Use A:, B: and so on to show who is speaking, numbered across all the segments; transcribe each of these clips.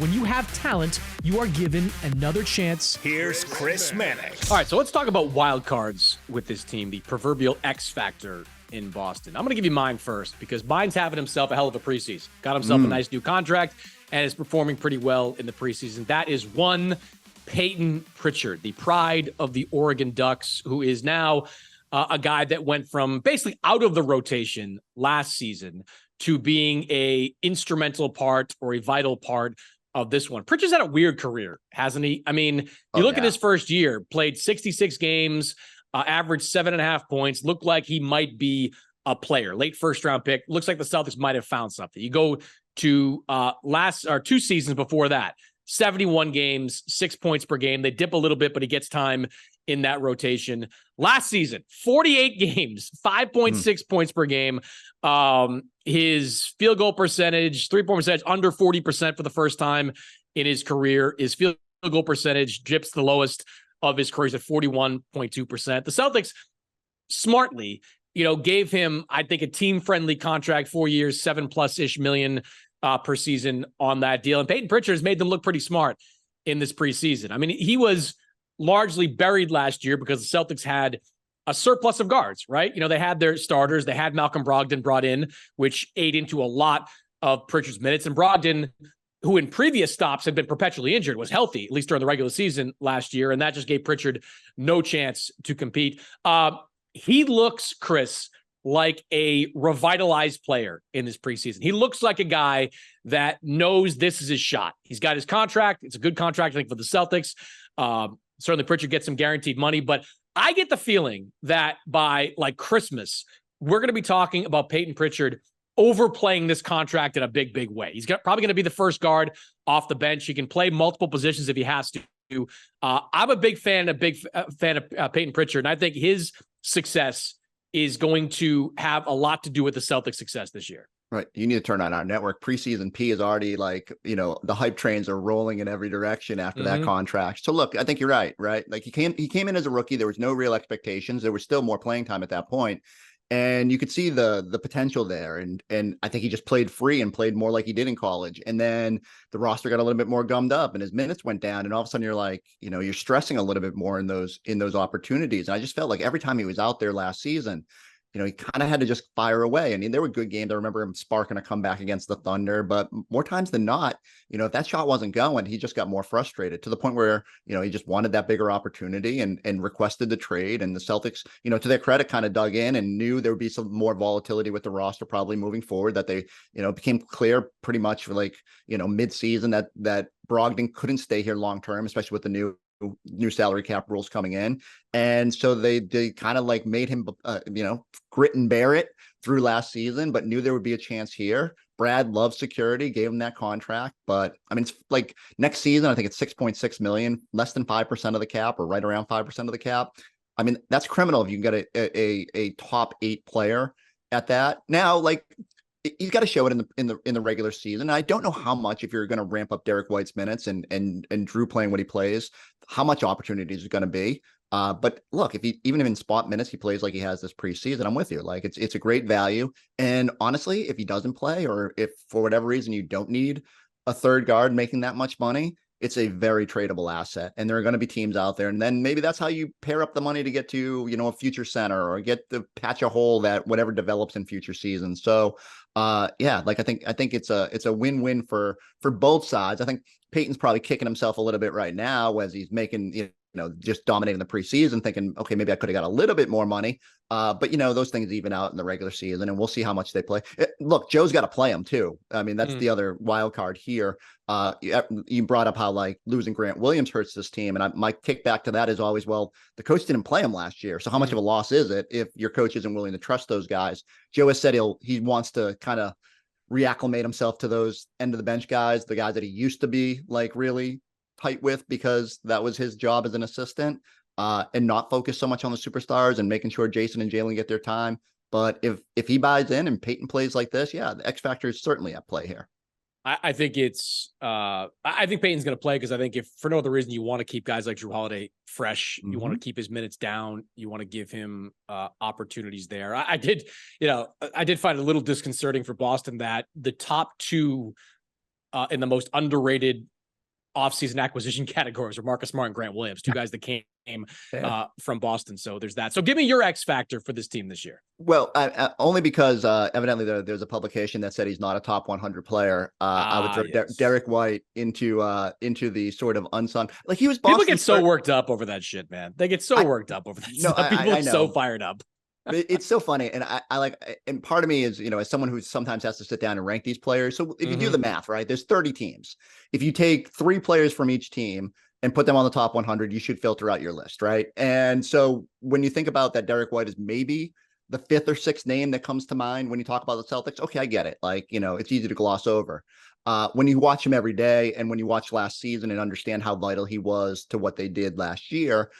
A: when you have talent, you are given another chance.
B: Here's Chris Mannix.
C: All right, so let's talk about wild cards with this team, the proverbial X factor in Boston. I'm going to give you mine first because mine's having himself a hell of a preseason. Got himself a nice new contract and is performing pretty well in the preseason. That is one Payton Pritchard, the pride of the Oregon Ducks, who is now a guy that went from basically out of the rotation last season to being a instrumental part or a vital part of this one. Pritchard's had a weird career, hasn't he? I mean, you look at his first year, played 66 games, averaged 7.5 points, looked like he might be a player. Late first round pick. Looks like the Celtics might have found something. You go to two seasons before that, 71 games, 6 points per game. They dip a little bit, but he gets time in that rotation. Last season, 48 games, 5.6 points per game. His field goal percentage, 3-point percentage, under 40% for the first time in his career. His field goal percentage dips the lowest of his career at 41.2%. The Celtics smartly, gave him, I think, a team-friendly contract, 4 years, 7+ million per season on that deal. And Payton Pritchard has made them look pretty smart in this preseason. I mean, he was largely buried last year because the Celtics had a surplus of guards, right? They had their starters. They had Malcolm Brogdon brought in, which ate into a lot of Pritchard's minutes. And Brogdon, who in previous stops had been perpetually injured, was healthy, at least during the regular season last year. And that just gave Pritchard no chance to compete. He looks, Chris, like a revitalized player in this preseason. He looks like a guy that knows this is his shot. He's got his contract. It's a good contract, I think, for the Celtics. Certainly Pritchard gets some guaranteed money, but I get the feeling that by Christmas, we're going to be talking about Payton Pritchard overplaying this contract in a big, big way. He's probably going to be the first guard off the bench. He can play multiple positions if he has to. I'm a big fan of Payton Pritchard, and I think his success is going to have a lot to do with the Celtics' success this year.
D: Right. You need to turn on our network. Preseason P is already the hype trains are rolling in every direction after that contract. So look, I think you're right? Like he came in as a rookie. There was no real expectations. There was still more playing time at that point. And you could see the potential there. And I think he just played free and played more like he did in college. And then the roster got a little bit more gummed up and his minutes went down. And all of a sudden you're like, you're stressing a little bit more in those opportunities. And I just felt like every time he was out there last season, he kind of had to just fire away. I mean, there were good games. I remember him sparking a comeback against the Thunder, but more times than not, if that shot wasn't going, he just got more frustrated to the point where, he just wanted that bigger opportunity and requested the trade. And the Celtics, to their credit, kind of dug in and knew there would be some more volatility with the roster probably moving forward, that they, became clear pretty much mid-season that Brogdon couldn't stay here long-term, especially with the new salary cap rules coming in. And so they kind of made him, grit and bear it through last season, but knew there would be a chance here. Brad loves security, gave him that contract. But I mean, it's next season, I think it's 6.6 million, less than 5% of the cap or right around 5% of the cap. I mean, that's criminal if you can get a top 8 player at that. Now, he's got to show it in the regular season. I don't know how much, if you're going to ramp up Derek White's minutes and Jrue playing what he plays, how much opportunities is going to be. But look, even in spot minutes, he plays like he has this preseason, I'm with you. It's a great value. And honestly, if he doesn't play, or if for whatever reason you don't need a third guard making that much money, it's a very tradable asset. And there are going to be teams out there. And then maybe that's how you pair up the money to get to, a future center or get the patch a hole that whatever develops in future seasons. So I think it's a win-win for both sides. I think Peyton's probably kicking himself a little bit right now as he's making, just dominating the preseason, thinking, okay, maybe I could have got a little bit more money. But those things even out in the regular season, and we'll see how much they play. Look, Joe's got to play them too. I mean, that's the other wild card here. You brought up how losing Grant Williams hurts this team. And my kickback to that is always, well, the coach didn't play him last year. So how much of a loss is it if your coach isn't willing to trust those guys? Joe has said he wants to kind of reacclimate himself to those end of the bench guys, the guys that he used to be really tight with, because that was his job as an assistant, and not focus so much on the superstars and making sure Jayson and Jaylen get their time. But if he buys in and Payton plays like this, the X factor is certainly at play here.
C: I think I think Payton's going to play because I think if for no other reason you want to keep guys like Jrue Holiday fresh, you want to keep his minutes down, you want to give him opportunities there. I did find it a little disconcerting for Boston that the top 2 in the most underrated offseason acquisition categories are Marcus Smart and Grant Williams, two guys that came from Boston. So there's that. So give me your X factor for this team this year.
D: Well, only because evidently there's a publication that said he's not a top 100 player. I would throw Derek White into the sort of unsung. Like he was.
C: People get so worked up over that shit, man. They get so worked up over that.
D: No,
C: People are so fired up.
D: It's so funny. And I like, and part of me is, as someone who sometimes has to sit down and rank these players. So if you do the math, right, there's 30 teams. If you take 3 players from each team and put them on the top 100, you should filter out your list, right? And so when you think about that, Derek White is maybe the 5th or 6th name that comes to mind when you talk about the Celtics. Okay, I get it. Like, it's easy to gloss over. When you watch him every day and when you watch last season and understand how vital he was to what they did last year,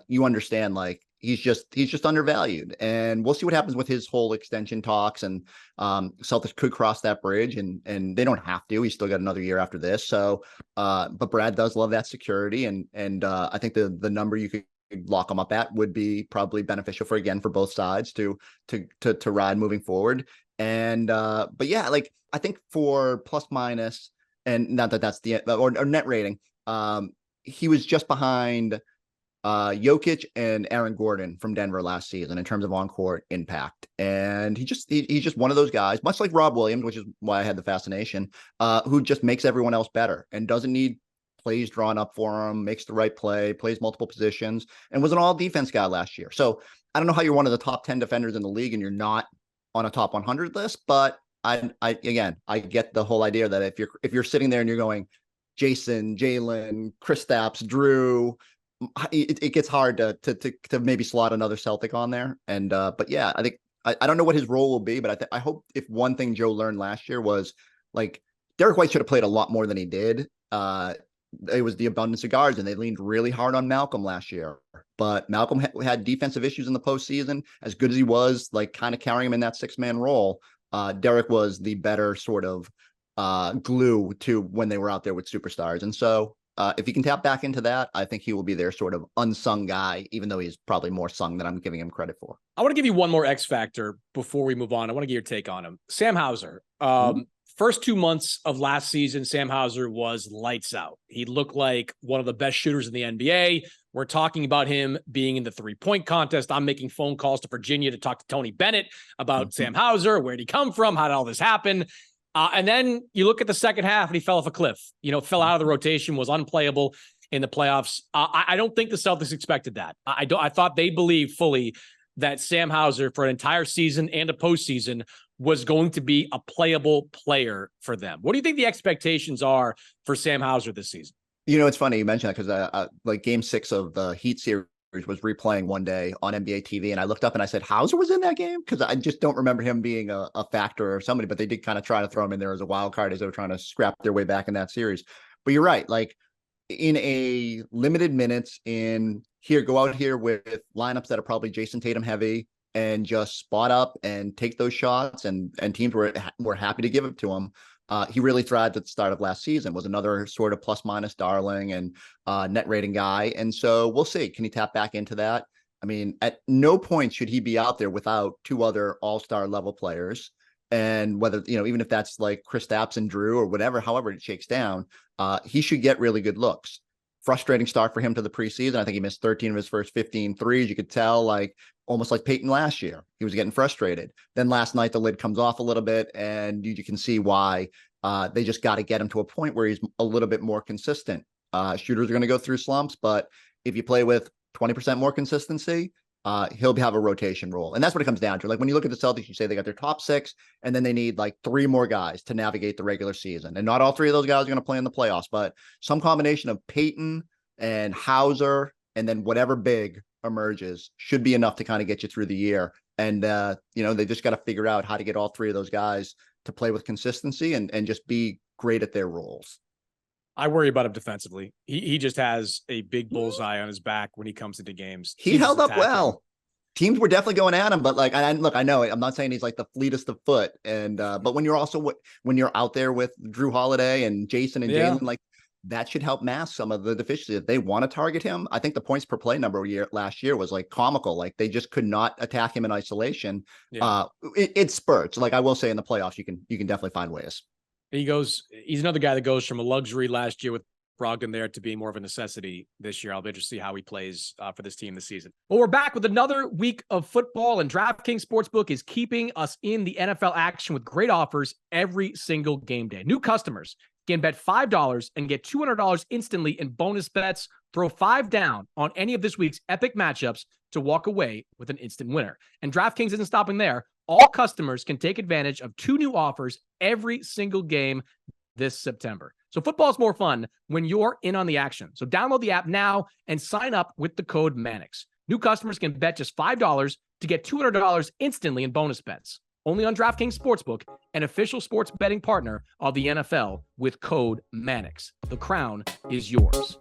D: you understand, like, he's just undervalued, and we'll see what happens with his whole extension talks. And Celtics could cross that bridge, and they don't have to. He's still got another year after this. So, but Brad does love that security, and I think the number you could lock him up at would be probably beneficial for both sides to ride moving forward. And but yeah, like I think for plus minus, and not that that's the or net rating, he was just behind Jokic and Aaron Gordon from Denver last season in terms of on-court impact. And he's just one of those guys, much like Rob Williams, which is why I had the fascination, who just makes everyone else better and doesn't need plays drawn up for him, makes the right play, plays multiple positions, and was an all defense guy last year. So I don't know how you're one of the top 10 defenders in the league and you're not on a top 100 list, but I get the whole idea that if you're sitting there and you're going Jayson, Jaylen, Kristaps, Jrue, it gets hard to maybe slot another Celtic on there. And but yeah, I think I don't know what his role will be, but I hope if one thing Joe learned last year was, like, Derek White should have played a lot more than he did. It was the abundance of guards, and they leaned really hard on Malcolm last year. But Malcolm had defensive issues in the postseason. As good as he was, like, kind of carrying him in that 6-man role, Derek was the better sort of glue to when they were out there with superstars. And so if he can tap back into that, I think he will be their sort of unsung guy, even though he's probably more sung than I'm giving him credit for.
C: I want to give you one more X factor before we move on. I want to get your take on him. Sam Hauser. First 2 months of last season, Sam Hauser was lights out. He looked like one of the best shooters in the NBA. We're talking about him being in the 3-point contest. I'm making phone calls to Virginia to talk to Tony Bennett about Sam Hauser. Where'd he come from? How did all this happen? And then you look at the second half and he fell off a cliff, fell out of the rotation, was unplayable in the playoffs. I don't think the Celtics expected that. I thought they believed fully that Sam Hauser for an entire season and a postseason was going to be a playable player for them. What do you think the expectations are for Sam Hauser this season?
D: It's funny you mentioned that because like Game 6 of the Heat series was replaying one day on NBA TV, and I looked up and I said, Hauser was in that game? Because I just don't remember him being a factor or somebody, but they did kind of try to throw him in there as a wild card as they were trying to scrap their way back in that series. But you're right. Like, in a limited minutes go out here with lineups that are probably Jayson Tatum heavy and just spot up and take those shots, and teams were happy to give it to him. He really thrived at the start of last season, was another sort of plus minus darling and net rating guy. And so we'll see. Can he tap back into that? I mean, at no point should he be out there without 2 other all-star level players. And whether, even if that's like Kristaps and Jrue or whatever, however it shakes down, he should get really good looks. Frustrating start for him to the preseason. I think he missed 13 of his first 15 threes. You could tell, like, almost like Peyton last year. He was getting frustrated. Then last night, the lid comes off a little bit, and you can see why. They just got to get him to a point where he's a little bit more consistent. Shooters are going to go through slumps, but if you play with 20% more consistency, he'll have a rotation role. And that's what it comes down to. Like, when you look at the Celtics, you say they got their top 6, and then they need like 3 more guys to navigate the regular season. And not all 3 of those guys are going to play in the playoffs, but some combination of Peyton and Hauser, and then whatever big emerges should be enough to kind of get you through the year. And, they just got to figure out how to get all 3 of those guys to play with consistency and just be great at their roles.
C: I worry about him defensively. He just has a big bullseye on his back when he comes into games.
D: He held up well. Teams were definitely going at him, but like, look, I know I'm not saying he's like the fleetest of foot, and but when you're out there with Jrue Holiday and Jayson and Jaylen, like, that should help mask some of the deficiency. If they want to target him, I think the points per play number last year was like comical. Like, they just could not attack him in isolation. It spurts. Like, I will say in the playoffs, you can definitely find ways.
C: He's another guy that goes from a luxury last year with Brogdon there to being more of a necessity this year. I'll be interested to see how he plays for this team this season. Well, we're back with another week of football, and DraftKings Sportsbook is keeping us in the NFL action with great offers every single game day. New customers can bet $5 and get $200 instantly in bonus bets. Throw $5 down on any of this week's epic matchups to walk away with an instant winner. And DraftKings isn't stopping there. All customers can take advantage of 2 new offers every single game this September. So football is more fun when you're in on the action. So download the app now and sign up with the code Mannix. New customers can bet just $5 to get $200 instantly in bonus bets. Only on DraftKings Sportsbook, an official sports betting partner of the NFL with code Mannix. The crown is yours.